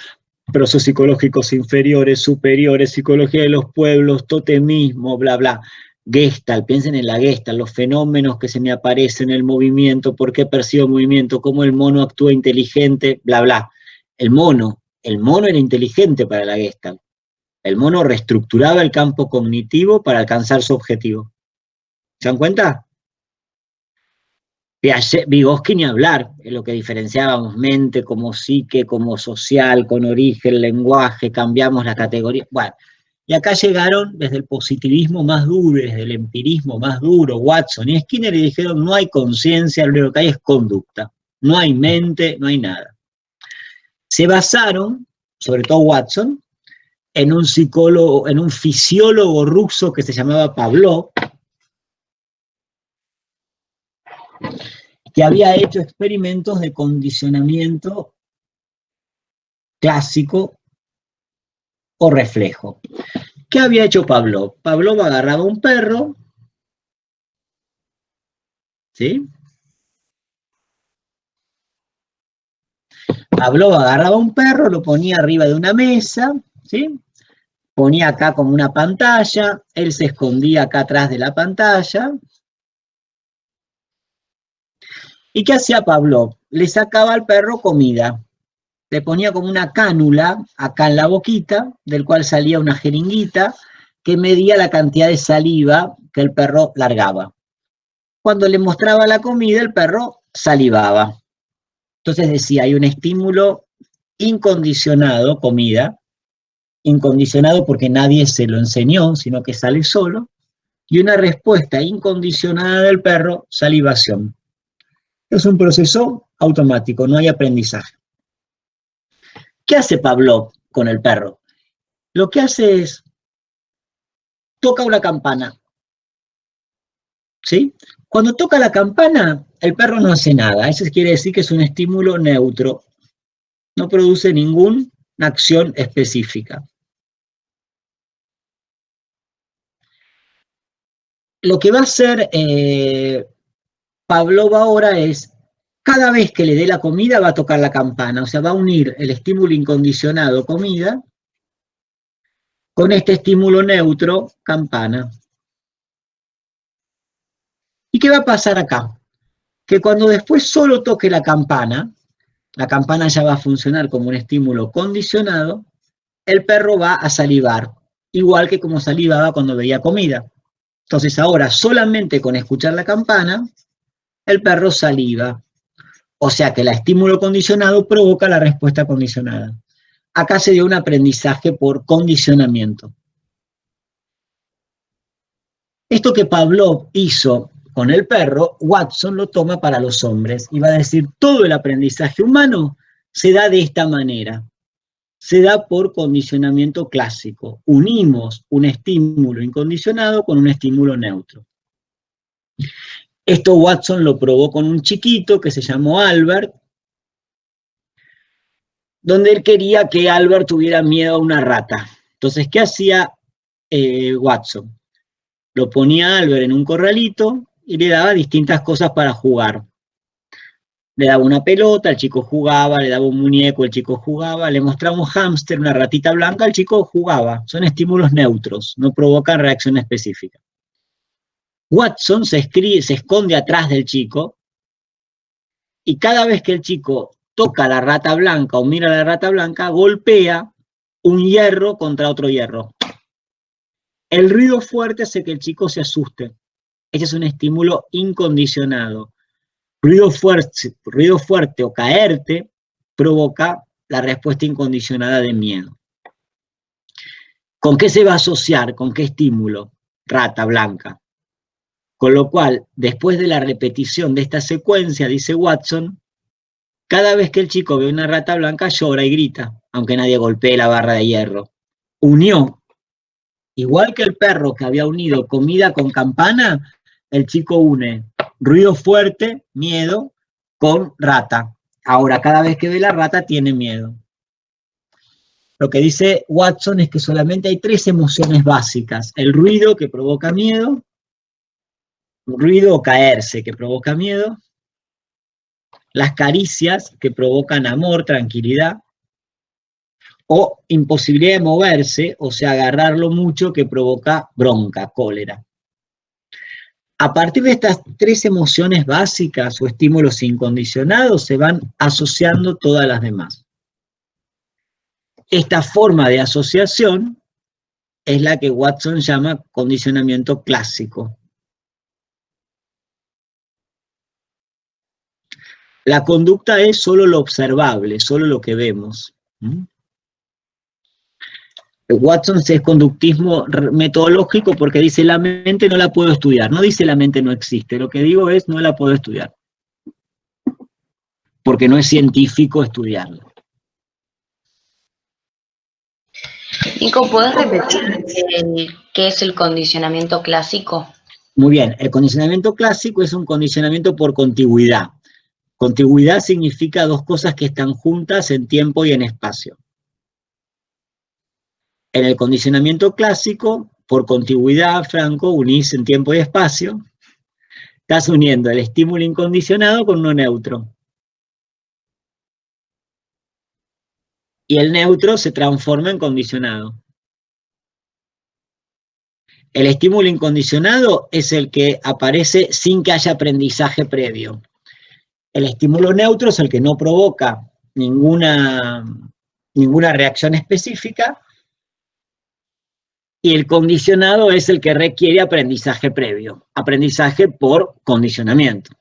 S1: Procesos psicológicos inferiores, superiores, psicología de los pueblos, totemismo, bla, bla. Gestalt, piensen en la Gestalt, los fenómenos que se me aparecen, el movimiento, por qué percibo el movimiento, cómo el mono actúa inteligente, bla, bla. El mono era inteligente para la Gestalt. El mono reestructuraba el campo cognitivo para alcanzar su objetivo. ¿Se dan cuenta? Vygotsky ni hablar, es lo que diferenciábamos mente como psique, como social, con origen, lenguaje, cambiamos la categoría. Bueno, y acá llegaron desde el positivismo más duro, desde el empirismo más duro, Watson y Skinner, y dijeron no hay conciencia, lo único que hay es conducta. No hay mente, no hay nada. Se basaron, sobre todo Watson, en un psicólogo, en un fisiólogo ruso que se llamaba Pavlov, que había hecho experimentos de condicionamiento clásico o reflejo. ¿Qué había hecho Pavlov? Pavlov agarraba un perro, ¿sí? Pavlov agarraba un perro, lo ponía arriba de una mesa, ¿sí? Ponía acá como una pantalla, él se escondía acá atrás de la pantalla. ¿Y qué hacía Pavlov? Le sacaba al perro comida. Le ponía como una cánula acá en la boquita, del cual salía una jeringuita que medía la cantidad de saliva que el perro largaba. Cuando le mostraba la comida, el perro salivaba. Entonces decía, hay un estímulo incondicionado, comida, incondicionado porque nadie se lo enseñó, sino que sale solo, y una respuesta incondicionada del perro, salivación. Es un proceso automático, no hay aprendizaje. ¿Qué hace Pavlov con el perro? Lo que hace es, toca una campana, ¿sí? Cuando toca la campana, el perro no hace nada, eso quiere decir que es un estímulo neutro, no produce ninguna acción específica. Lo que va a hacer Pavlov ahora es, cada vez que le dé la comida va a tocar la campana, o sea, va a unir el estímulo incondicionado, comida, con este estímulo neutro, campana. ¿Y qué va a pasar acá? Que cuando después solo toque la campana ya va a funcionar como un estímulo condicionado, el perro va a salivar, igual que como salivaba cuando veía comida. Entonces ahora, solamente con escuchar la campana, el perro saliva. O sea que el estímulo condicionado provoca la respuesta condicionada. Acá se dio un aprendizaje por condicionamiento. Esto que Pavlov hizo con el perro, Watson lo toma para los hombres y va a decir, todo el aprendizaje humano se da de esta manera. se da por condicionamiento clásico. Unimos un estímulo incondicionado con un estímulo neutro. Esto Watson lo probó con un chiquito que se llamó Albert, donde él quería que Albert tuviera miedo a una rata. Entonces, ¿qué hacía Watson? Lo ponía a Albert en un corralito y le daba distintas cosas para jugar. Le daba una pelota, el chico jugaba, le daba un muñeco, el chico jugaba, le mostraba un hámster, una ratita blanca, el chico jugaba. Son estímulos neutros, no provocan reacción específica. Watson se esconde atrás del chico y cada vez que el chico toca la rata blanca o mira a la rata blanca, golpea un hierro contra otro hierro. El ruido fuerte hace que el chico se asuste. Ese es un estímulo incondicionado. Ruido fuerte o caerte provoca la respuesta incondicionada de miedo. ¿Con qué se va a asociar? ¿Con qué estímulo? Rata blanca. Con lo cual, después de la repetición de esta secuencia, dice Watson, cada vez que el chico ve una rata blanca llora y grita, aunque nadie golpee la barra de hierro. Unió. Igual que el perro que había unido comida con campana, el chico une ruido fuerte, miedo, con rata. Ahora, cada vez que ve la rata tiene miedo. Lo que dice Watson es que solamente hay 3 emociones básicas. El ruido que provoca miedo, ruido o caerse que provoca miedo, las caricias que provocan amor, tranquilidad, o imposibilidad de moverse, o sea, agarrarlo mucho que provoca bronca, cólera. A partir de estas 3 emociones básicas o estímulos incondicionados se van asociando todas las demás. Esta forma de asociación es la que Watson llama condicionamiento clásico. La conducta es solo lo observable, solo lo que vemos. Watson es conductismo metodológico porque dice la mente no la puedo estudiar, no dice la mente no existe, lo que digo es no la puedo estudiar, porque no es científico estudiarla.
S6: Nico, ¿puedes repetir qué es el condicionamiento clásico?
S1: Muy bien, el condicionamiento clásico es un condicionamiento por contigüidad. Contigüidad significa 2 cosas que están juntas en tiempo y en espacio. En el condicionamiento clásico, por contigüidad, Franco, unís en tiempo y espacio, estás uniendo el estímulo incondicionado con uno neutro. Y el neutro se transforma en condicionado. El estímulo incondicionado es el que aparece sin que haya aprendizaje previo. El estímulo neutro es el que no provoca ninguna reacción específica, y el condicionado es el que requiere aprendizaje previo, aprendizaje por condicionamiento.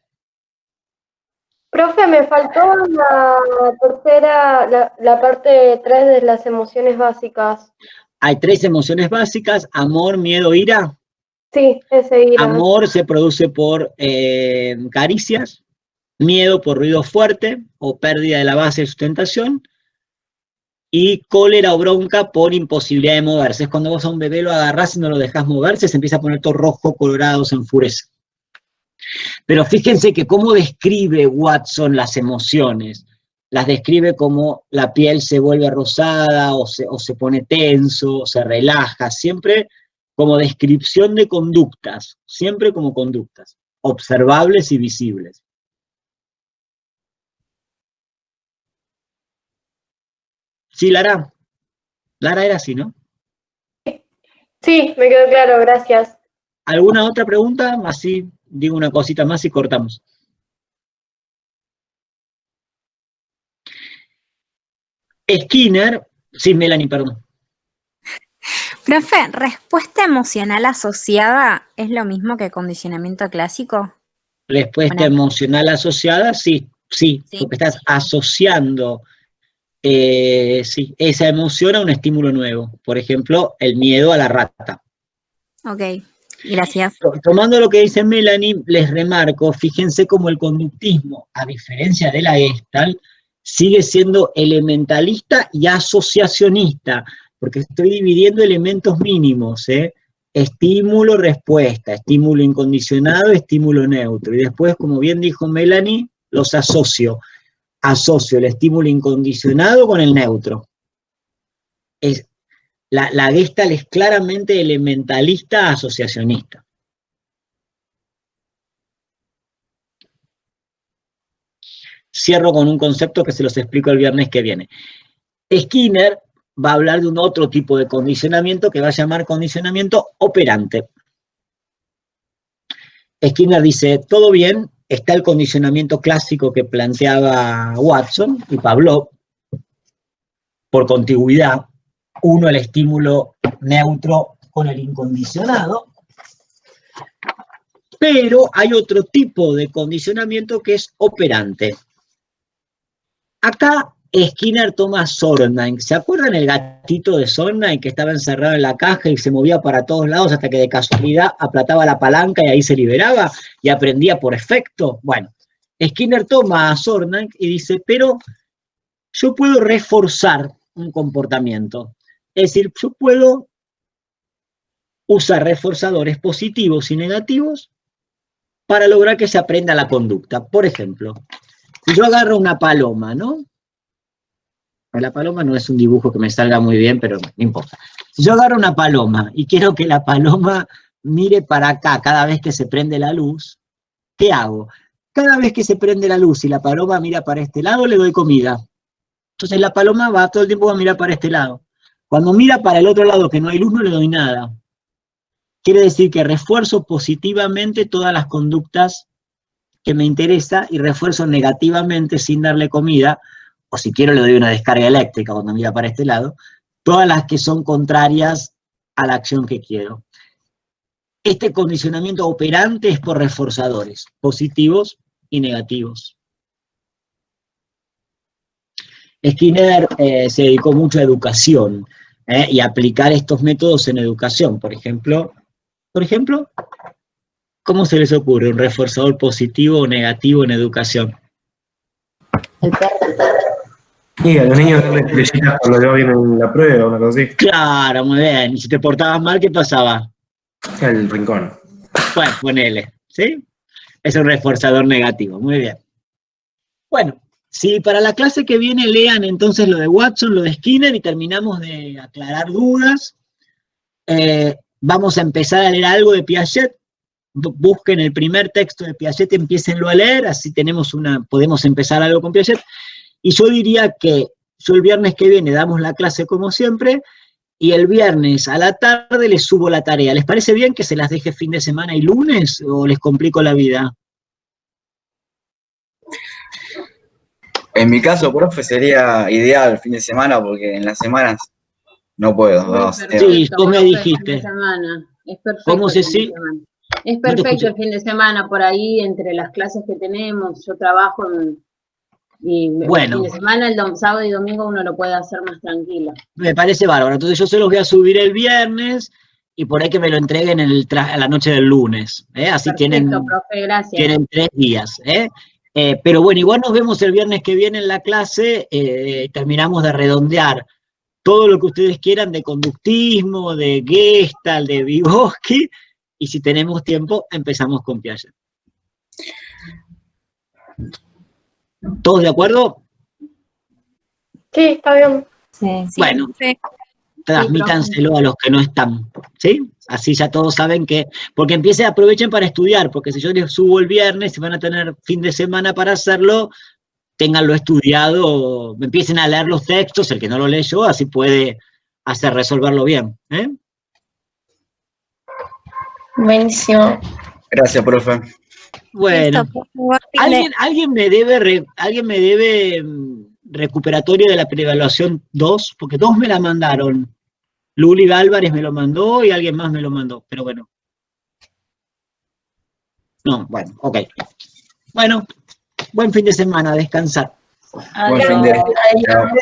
S7: Profe, me faltó la tercera, la parte 3 de las emociones básicas.
S1: Hay 3 emociones básicas: amor, miedo, ira.
S7: Sí, ese ira.
S1: Amor se produce por caricias, miedo por ruido fuerte o pérdida de la base de sustentación, y cólera o bronca por imposibilidad de moverse. Es cuando vos a un bebé lo agarrás y no lo dejás moverse, se empieza a poner todo rojo, colorado, se enfurece. Pero fíjense que cómo describe Watson las emociones. Las describe como la piel se vuelve rosada, o se pone tenso, o se relaja, siempre como descripción de conductas, siempre como conductas, observables y visibles. Sí, Lara. Lara era así, ¿no?
S7: Sí, me quedó claro, gracias.
S1: ¿Alguna otra pregunta? Así digo una cosita más y cortamos. Skinner, sí, Melanie, perdón.
S4: Profe, ¿respuesta emocional asociada es lo mismo que condicionamiento clásico?
S1: Respuesta emocional asociada, sí, porque estás asociando esa emoción a un estímulo nuevo. Por ejemplo, el miedo a la rata.
S4: Ok, gracias.
S1: Tomando lo que dice Melanie, les remarco, fíjense cómo el conductismo, a diferencia de la Gestalt, sigue siendo elementalista y asociacionista, porque estoy dividiendo elementos mínimos, estímulo, respuesta, estímulo incondicionado, estímulo neutro. Y después, como bien dijo Melanie, los asocio. Asocio el estímulo incondicionado con el neutro. La Gestalt es claramente elementalista asociacionista. Cierro con un concepto que se los explico el viernes que viene. Skinner va a hablar de un otro tipo de condicionamiento que va a llamar condicionamiento operante. Skinner dice, todo bien, está el condicionamiento clásico que planteaba Watson y Pavlov, por contigüidad, uno el estímulo neutro con el incondicionado, pero hay otro tipo de condicionamiento que es operante. Acá Skinner toma Sornheim. ¿Se acuerdan el gatito de Sornheim que estaba encerrado en la caja y se movía para todos lados hasta que de casualidad aplataba la palanca y ahí se liberaba y aprendía por efecto? Bueno, Skinner toma a Sornheim y dice, pero yo puedo reforzar un comportamiento. Es decir, yo puedo usar reforzadores positivos y negativos para lograr que se aprenda la conducta. Por ejemplo, si yo agarro una paloma, ¿no? La paloma no es un dibujo que me salga muy bien, pero no importa. Si yo agarro una paloma y quiero que la paloma mire para acá cada vez que se prende la luz, ¿qué hago? Cada vez que se prende la luz y la paloma mira para este lado, le doy comida. Entonces la paloma va todo el tiempo a mirar para este lado. Cuando mira para el otro lado que no hay luz, no le doy nada. Quiere decir que refuerzo positivamente todas las conductas que me interesa y refuerzo negativamente sin darle comida, o si quiero le doy una descarga eléctrica cuando mira para este lado, todas las que son contrarias a la acción que quiero. Este condicionamiento operante es por reforzadores, positivos y negativos. Skinner se dedicó mucho a educación y a aplicar estos métodos en educación. Por ejemplo, ¿cómo se les ocurre un reforzador positivo o negativo en educación?
S3: El perro.
S8: Sí, a los niños darles estrellitas cuando le va bien en la prueba, una cosa así.
S1: Claro, muy bien. Y si te portabas mal, ¿qué pasaba?
S8: El rincón.
S1: Bueno, ponele, ¿sí? Es un reforzador negativo, muy bien. Bueno, si para la clase que viene lean entonces lo de Watson, lo de Skinner y terminamos de aclarar dudas, vamos a empezar a leer algo de Piaget. Busquen el primer texto de Piaget, empiécenlo a leer, así podemos empezar algo con Piaget. Y yo diría que yo el viernes que viene damos la clase como siempre, y el viernes a la tarde les subo la tarea. ¿Les parece bien que se las deje fin de semana y lunes, o les complico la vida?
S5: En mi caso, profe, sería ideal fin de semana, porque en las semanas no puedo. No,
S1: Sí, vos me dijiste.
S9: Es perfecto.
S1: ¿Cómo se
S9: el fin de
S1: sí?
S9: semana. Es perfecto el fin de semana, por ahí, entre las clases que tenemos, yo trabajo y
S1: Bueno.
S9: el fin de semana, el sábado y domingo uno lo puede hacer más tranquilo.
S1: Me parece bárbaro. Entonces yo se los voy a subir el viernes y por ahí que me lo entreguen a la noche del lunes. Así
S9: Perfecto, profe, gracias.
S1: tienen 3 días. Pero bueno, igual nos vemos el viernes que viene en la clase. Terminamos de redondear todo lo que ustedes quieran de conductismo, de Gestalt, de Vygotsky. Y si tenemos tiempo, empezamos con Piaget. ¿Todos de acuerdo?
S7: Sí, está bien.
S3: Sí.
S1: Bueno, transmítanselo a los que no están, ¿sí? Así ya todos saben que, porque aprovechen para estudiar, porque si yo les subo el viernes y van a tener fin de semana para hacerlo, ténganlo estudiado, empiecen a leer los textos, el que no lo leyó, así puede resolverlo bien.
S2: Buenísimo.
S5: Gracias, profe.
S1: Bueno, ¿alguien me debe recuperatorio de la preevaluación 2? Porque 2 me la mandaron. Luli Álvarez me lo mandó y alguien más me lo mandó, pero bueno. No, bueno, ok. Bueno, buen fin de semana, descansar.
S5: Buen fin de semana.